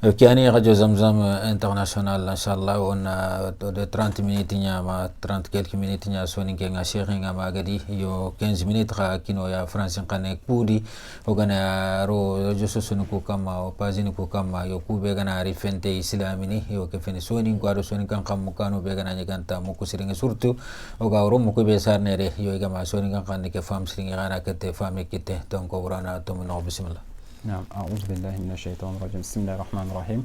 كاني Radio Zamzam International inshallah on a de 30 minutes ma 30 quelques minutes nya soni kenga sheikh nga magadi yo 15 minutes ka kino ya France kane kudi ogana ro joso sunu ko kama o pazini ko kama yo kube gana rifente islamini yo ke fene soni ngado soni kan kam kanu be gana nyaganta mo ko siringa surtout oga ro mo ko be sarnere yo gama soni kan kan ke fam siringa gana kete fam kete donc orana to no bismillah. نعم أعوذ بالله من الشيطان الرجيم بسم الله الرحمن الرحيم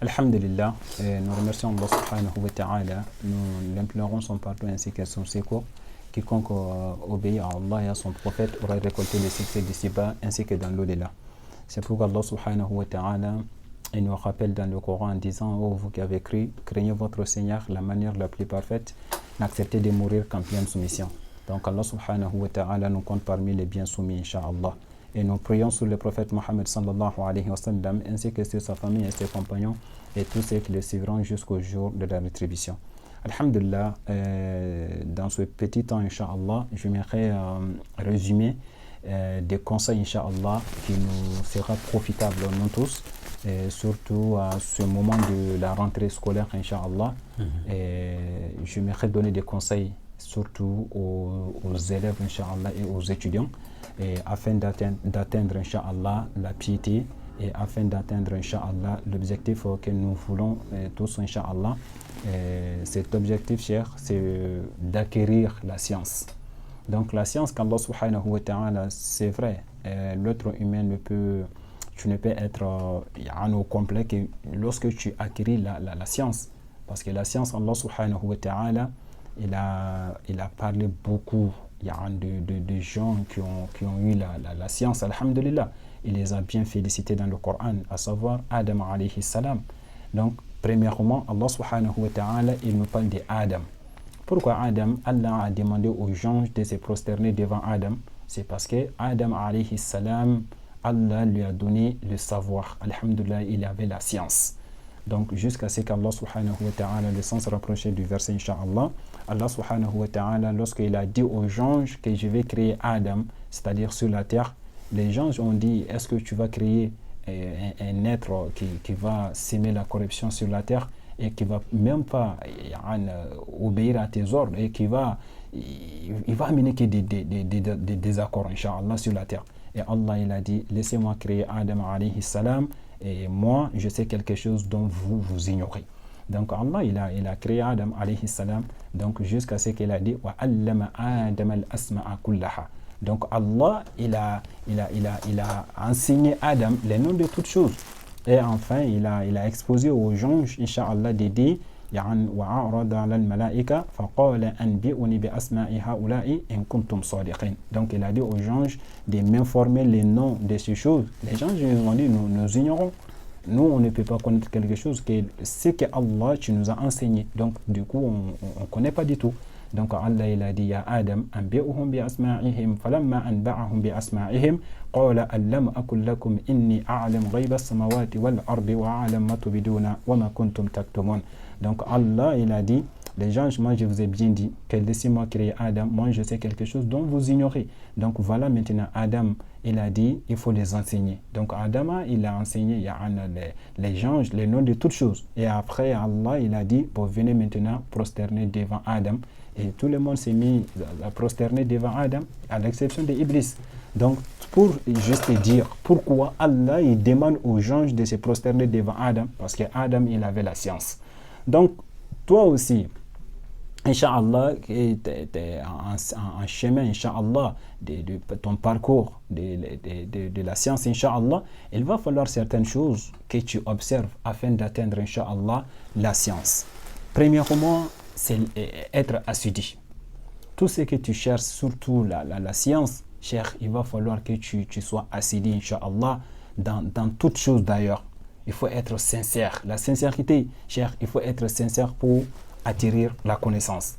الحمد لله nous remercions Allah subhanahu wa ta'ala nous l'implorons son pardon ainsi que son secours quiconque obéit à Allah et à son prophète aura récolté le succès d'ici-bas ainsi que dans l'au-delà. C'est pourquoi Allah subhanahu wa ta'ala il nous rappelle dans le Coran en disant oh vous qui avez cru craignez votre Seigneur la manière la plus parfaite n'acceptez de mourir qu'en pleine soumission. Donc Allah subhanahu wa ta'ala nous compte parmi les bien soumis incha'Allah. Et nous prions sur le prophète Mohammed sallallahu alayhi wa sallam ainsi que sur sa famille et ses compagnons et tous ceux qui le suivront jusqu'au jour de la rétribution. Alhamdulillah, dans ce petit temps, Inch'Allah, j'aimerais résumer des conseils, Inch'Allah, qui nous sera profitable nous tous, et surtout à ce moment de la rentrée scolaire, Inch'Allah. J'aimerais donner des conseils surtout aux élèves, Inch'Allah, et aux étudiants, et afin d'atteindre, Inch'Allah, la piété et afin d'atteindre, Inch'Allah, l'objectif que nous voulons tous, Inch'Allah. Cet objectif, cher, c'est d'acquérir la science. Donc la science qu'Allah subhanahu wa ta'ala, c'est vrai, l'être humain tu ne peux être au complet que lorsque tu acquéris la science. Parce que la science, Allah subhanahu wa ta'ala, il a parlé beaucoup de gens qui ont eu la science, alhamdulillah. Il les a bien félicités dans le Coran, à savoir Adam alayhi salam. Donc, premièrement, Allah subhanahu wa ta'ala, il nous parle d'Adam. Pourquoi Adam? Allah a demandé aux gens de se prosterner devant Adam. C'est parce que Adam alayhi salam, Allah lui a donné le savoir. Alhamdulillah, il avait la science. Donc, jusqu'à ce qu'Allah subhanahu wa ta'ala, le sens rapproché du verset, Inch'Allah, Allah subhanahu wa ta'ala, lorsqu'il a dit aux gens que je vais créer Adam, c'est-à-dire sur la terre, les gens ont dit, est-ce que tu vas créer un être qui va s'aimer la corruption sur la terre et qui va même pas obéir à tes ordres et il va amener que des désaccords, Inch'Allah, sur la terre. Et Allah, il a dit, laissez-moi créer Adam alayhi salam et moi, je sais quelque chose dont vous ignorez. Donc Allah, il a créé Adam alayhi salam, donc jusqu'à ce qu'il a dit wa allama Adam al-asma'a kullaha. Donc Allah, il a enseigné Adam les noms de toutes choses. Et enfin, il a exposé aux gens, Inch'Allah, de dire وَعَرَضَ عَلَى الْمَلَائِكَةِ فَقَالَ أَنْبِئُنِي بِأَسْمَاءِ هَؤُلَاءِ إِنْ كُنْتُمْ صَادِقِينَ. Donc il a dit aux gens de m'informer les noms de ces choses. Les gens ils ont dit, nous ignorons. Nous, on ne peut pas connaître quelque chose que c'est que Allah tu nous as enseigné. Donc du coup, on ne connaît pas du tout. Donc Allah il a dit ya Adam anbi'uhum bi asma'ihim falamma anba'ahum bi asma'ihim qala allam aqul lakum inni a'lamu ghayba as-samawati wal ardi wa a'lamu ma tubiduna wa ma kuntum taktumun. Donc Allah il a dit les gens, moi je vous ai bien dit que laissez-moi créer Adam, moi je sais quelque chose dont vous ignorez. Donc voilà maintenant Adam il a dit il faut les enseigner. Donc Adam il a enseigné les gens les noms de toutes choses. Et après Allah il a dit bon venez maintenant prosterner devant Adam. Et tout le monde s'est mis à prosterner devant Adam, à l'exception d'Iblis. Donc, pour juste dire pourquoi Allah il demande aux gens de se prosterner devant Adam, parce que Adam il avait la science. Donc, toi aussi, Inch'Allah, en chemin, Inch'Allah, de ton parcours de la science, Inch'Allah, il va falloir certaines choses que tu observes afin d'atteindre, Inch'Allah, la science. Premièrement, c'est être assidu. Tout ce que tu cherches, surtout la science, cher, il va falloir que tu sois assidu, Inch'Allah, dans toutes choses d'ailleurs. Il faut être sincère. La sincérité, cher, il faut être sincère pour acquérir la connaissance.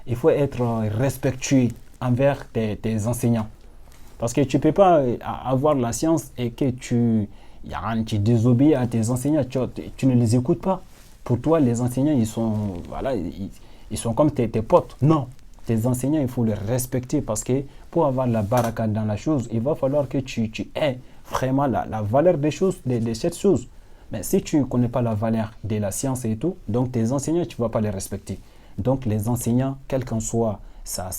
Il faut être respectueux envers tes enseignants. Parce que tu ne peux pas avoir la science et que tu désobéis à tes enseignants, tu ne les écoutes pas. Pour toi, les enseignants, ils sont comme tes potes. Non, tes enseignants, il faut les respecter parce que pour avoir la baraka dans la chose, il va falloir que tu aies vraiment la valeur des choses, de cette chose. Mais si tu ne connais pas la valeur de la science et tout, donc tes enseignants, tu ne vas pas les respecter. Donc les enseignants, quel qu'en soit sa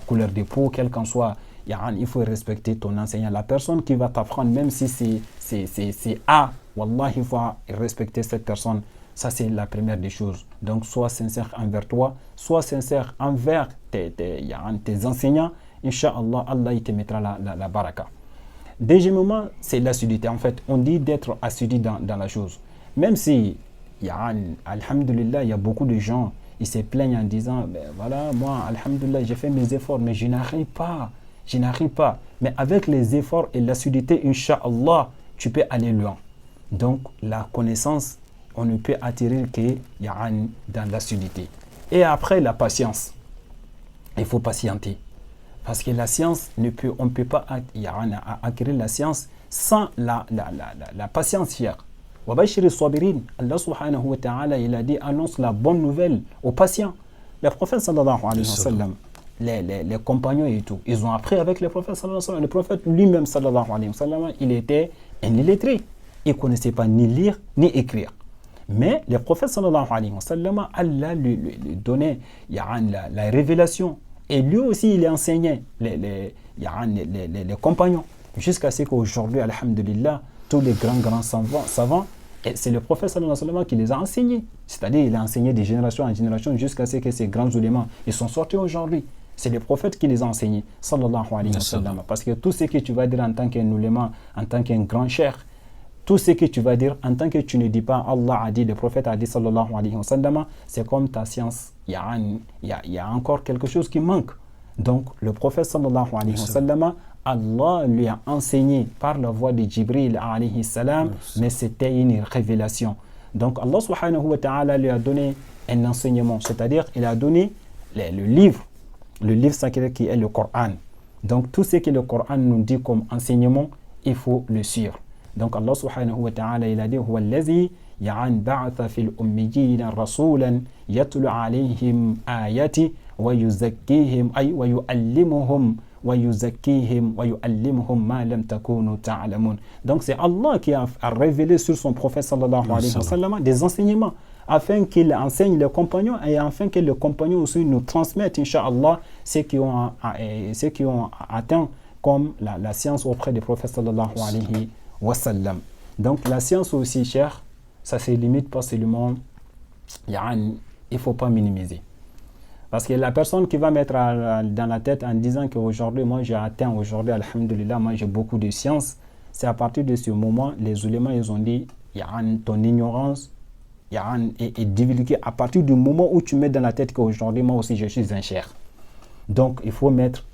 couleur de peau, quel qu'en soit, il faut respecter ton enseignant. La personne qui va t'apprendre, même si c'est A, wallah, il faut respecter cette personne. Ça, c'est la première des choses. Donc, sois sincère envers toi, sois sincère envers tes enseignants. Inch'Allah, Allah il te mettra la baraka. Deuxièmement, c'est l'assiduité. En fait, on dit d'être assidu dans la chose. Même si, alhamdulillah, il y a beaucoup de gens, ils se plaignent en disant, ben voilà, moi, alhamdulillah, j'ai fait mes efforts, mais je n'arrive pas. Je n'arrive pas. Mais avec les efforts et l'assiduité, Inch'Allah, tu peux aller loin. Donc, la connaissance, on ne peut atterrir que dans l'assiduité. Et après, la patience. Il faut patienter. Parce que la science, on ne peut pas acquérir la science sans la patience, cher. Allah subhanahu wa ta'ala, il a dit, annonce la bonne nouvelle aux patients. Le prophète sallallahu alayhi wa sallam, les compagnons et tout, ils ont appris avec le prophète sallallahu alayhi wa sallam. Le prophète lui-même sallallahu alayhi wa sallam, il était un illettré. Il ne connaissait pas ni lire ni écrire. Mais le prophète sallallahu alayhi wa sallam, Allah lui donnait la révélation. Et lui aussi, il enseignait les compagnons. Jusqu'à ce qu'aujourd'hui, alhamdulillah, tous les grands savants, c'est le prophète sallallahu alayhi wa sallam qui les a enseignés. C'est-à-dire, il a enseigné de génération en génération jusqu'à ce que ces grands ulémas, ils sont sortis aujourd'hui. C'est le prophète qui les a enseignés, sallallahu alayhi wa sallam. Parce que tout ce que tu vas dire en tant qu'un uléma, en tant qu'un grand cheikh, tout ce que tu vas dire en tant que tu ne dis pas Allah a dit, le prophète a dit sallallahu alayhi wa sallam, c'est comme ta science. Il y a encore quelque chose qui manque. Donc le prophète sallallahu alayhi wa sallam, Allah lui a enseigné par la voix de Jibril alayhi salam, mais c'était une révélation. Donc Allah subhanahu wa ta'ala lui a donné un enseignement, c'est-à-dire il a donné le livre sacré qui est le Coran. Donc tout ce que le Coran nous dit comme enseignement, il faut le suivre. Donc Allah subhanahu wa ta'ala, il a dit huwa allazi ba'atha fil ummiyyin rasulan yatlu alayhim ayati wa yuzakkihim wa yuallimuhum ma lam takunu ta'lamun. Donc c'est Allah qui a révélé sur son prophète sallallahu alayhi wa sallam des enseignements afin qu'il enseigne les compagnons et afin que les compagnons aussi nous transmettent incha'Allah ceux qui ont atteint comme la science auprès du prophète sallallahu alayhi wa sallam. Donc la science aussi, cher, ça se limite pas seulement, il ne faut pas minimiser. Parce que la personne qui va mettre dans la tête en disant qu'aujourd'hui, moi j'ai atteint, aujourd'hui, alhamdulillah, moi j'ai beaucoup de science, c'est à partir de ce moment, les ulémas, ils ont dit, ton ignorance est divulguée à partir du moment où tu mets dans la tête qu'aujourd'hui, moi aussi je suis un cheikh. Donc il faut mettre,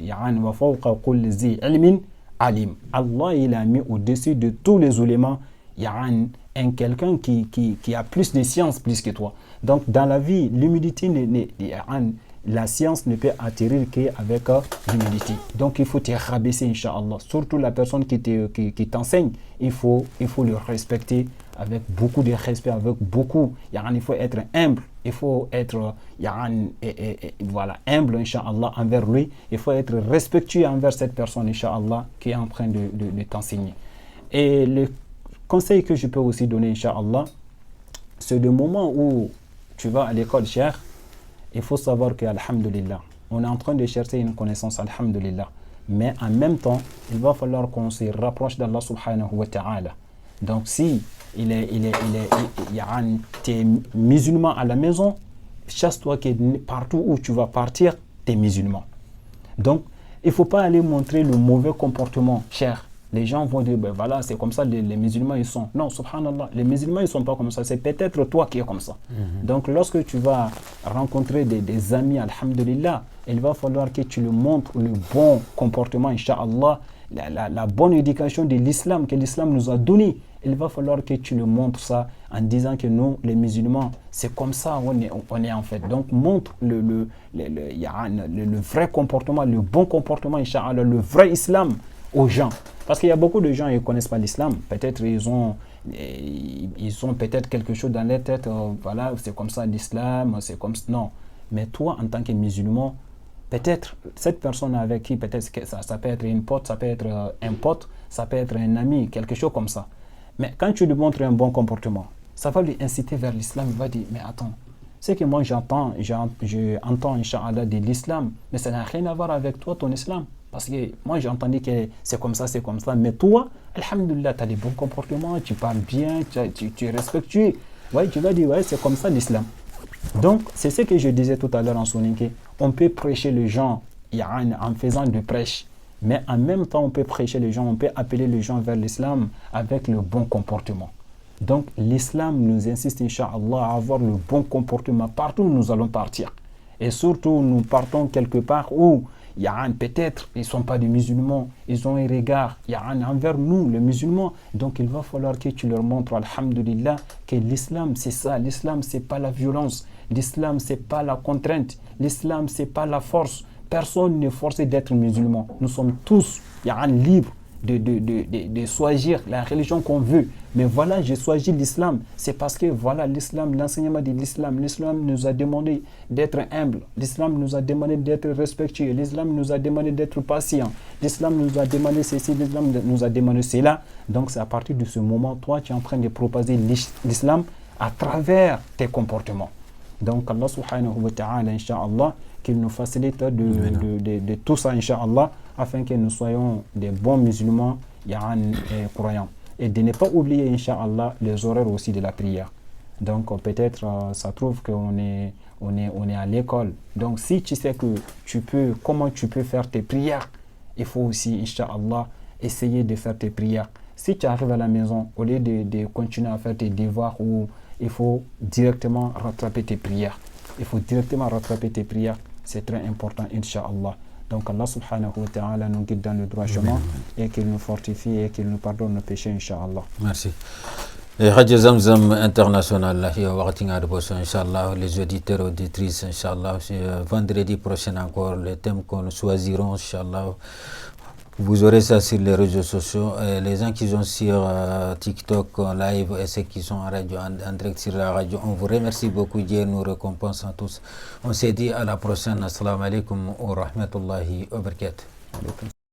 alim. Allah, il a mis au-dessus de tous les ulémas, quelqu'un qui a plus de science plus que toi. Donc dans la vie, l'humilité, la science ne peut atterrir qu'avec l'humilité. Donc il faut te rabaisser, incha'Allah. Surtout la personne qui t'enseigne, il faut le respecter avec beaucoup de respect, avec beaucoup. Il faut être humble. Il faut être humble, incha'Allah, envers lui. Il faut être respectueux envers cette personne, incha'Allah, qui est en train de t'enseigner. Et le conseil que je peux aussi donner, incha'Allah, c'est le moment où tu vas à l'école, cher, il faut savoir que, alhamdulillah, on est en train de chercher une connaissance, alhamdulillah. Mais en même temps, il va falloir qu'on se rapproche d'Allah subhanahu wa ta'ala. Donc si t'es musulman à la maison, chasse-toi que partout où tu vas partir, t'es musulman. Donc, il ne faut pas aller montrer le mauvais comportement, cher. Les gens vont dire, ben voilà, c'est comme ça, les musulmans, ils sont. Non, subhanallah, les musulmans, ils ne sont pas comme ça. C'est peut-être toi qui es comme ça. Donc, lorsque tu vas rencontrer des amis, alhamdulillah, il va falloir que tu leur montres le bon comportement, incha'Allah, la bonne éducation de l'islam, que l'islam nous a donné. Il va falloir que tu le montres ça en disant que nous, les musulmans, c'est comme ça on est en fait. Donc, montre le vrai comportement, le bon comportement, incha'Allah, le vrai islam aux gens. Parce qu'il y a beaucoup de gens qui ne connaissent pas l'islam. Peut-être ils ont peut-être quelque chose dans leur tête. Voilà, c'est comme ça l'islam, c'est comme ça. Non. Mais toi, en tant que musulman, peut-être cette personne avec qui, peut-être que ça peut être une pote, ça peut être un pote, ça peut être un ami, quelque chose comme ça. Mais quand tu lui montres un bon comportement, ça va lui inciter vers l'islam. Il va dire, mais attends, c'est que moi j'entends, Inch'Allah, de l'islam, mais ça n'a rien à voir avec toi, ton islam. Parce que moi j'ai entendu que c'est comme ça, mais toi, alhamdoulilah, tu as des bons comportements, tu parles bien, tu es respectueux. Ouais, tu vas dire, ouais, c'est comme ça l'islam. Donc, c'est ce que je disais tout à l'heure en Soninké. On peut prêcher les gens en faisant de prêche, mais en même temps, on peut prêcher les gens, on peut appeler les gens vers l'islam avec le bon comportement. Donc, l'islam nous insiste, Inch'Allah, à avoir le bon comportement partout où nous allons partir. Et surtout, nous partons quelque part où peut-être ils ne sont pas des musulmans, ils ont un regard envers nous, les musulmans. Donc, il va falloir que tu leur montres, alhamdulillah, que l'islam, c'est ça. L'islam, ce n'est pas la violence. L'islam, ce n'est pas la contrainte. L'islam, ce n'est pas la force. Personne n'est forcé d'être musulman. Nous sommes tous libres de choisir la religion qu'on veut. Mais voilà, j'ai choisi l'islam. C'est parce que voilà, l'islam, l'enseignement de l'islam nous a demandé d'être humble. L'islam nous a demandé d'être respectueux. L'islam nous a demandé d'être patient. L'islam nous a demandé ceci, l'islam nous a demandé cela. Donc c'est à partir de ce moment, toi, tu es en train de propager l'islam à travers tes comportements. Donc Allah subhanahu wa ta'ala, Inch'Allah, qu'il nous facilite de tout ça, Inch'Allah, afin que nous soyons des bons musulmans croyants. Et de ne pas oublier, Inch'Allah, les horaires aussi de la prière. Donc peut-être, ça trouve qu'on est à l'école. Donc si tu sais que comment tu peux faire tes prières, il faut aussi, Inch'Allah, essayer de faire tes prières. Si tu arrives à la maison, au lieu de continuer à faire tes devoirs, il faut directement rattraper tes prières. C'est très important, Inch'Allah. Donc Allah subhanahu wa ta'ala nous guide dans le droit chemin et qu'il nous fortifie et qu'il nous pardonne nos péchés, Inch'Allah. Merci. Radio Zamzam International, Inch'Allah, les auditeurs et auditrices, Inch'Allah, vendredi prochain encore, le thème que nous choisirons, Inch'Allah. Vous aurez ça sur les réseaux sociaux. Les gens qui sont sur TikTok en live et ceux qui sont en radio, en direct sur la radio, on vous remercie beaucoup. Dieu nous récompense à tous. On s'est dit à la prochaine. Assalamu alaikum wa rahmatullahi wa barakatuh.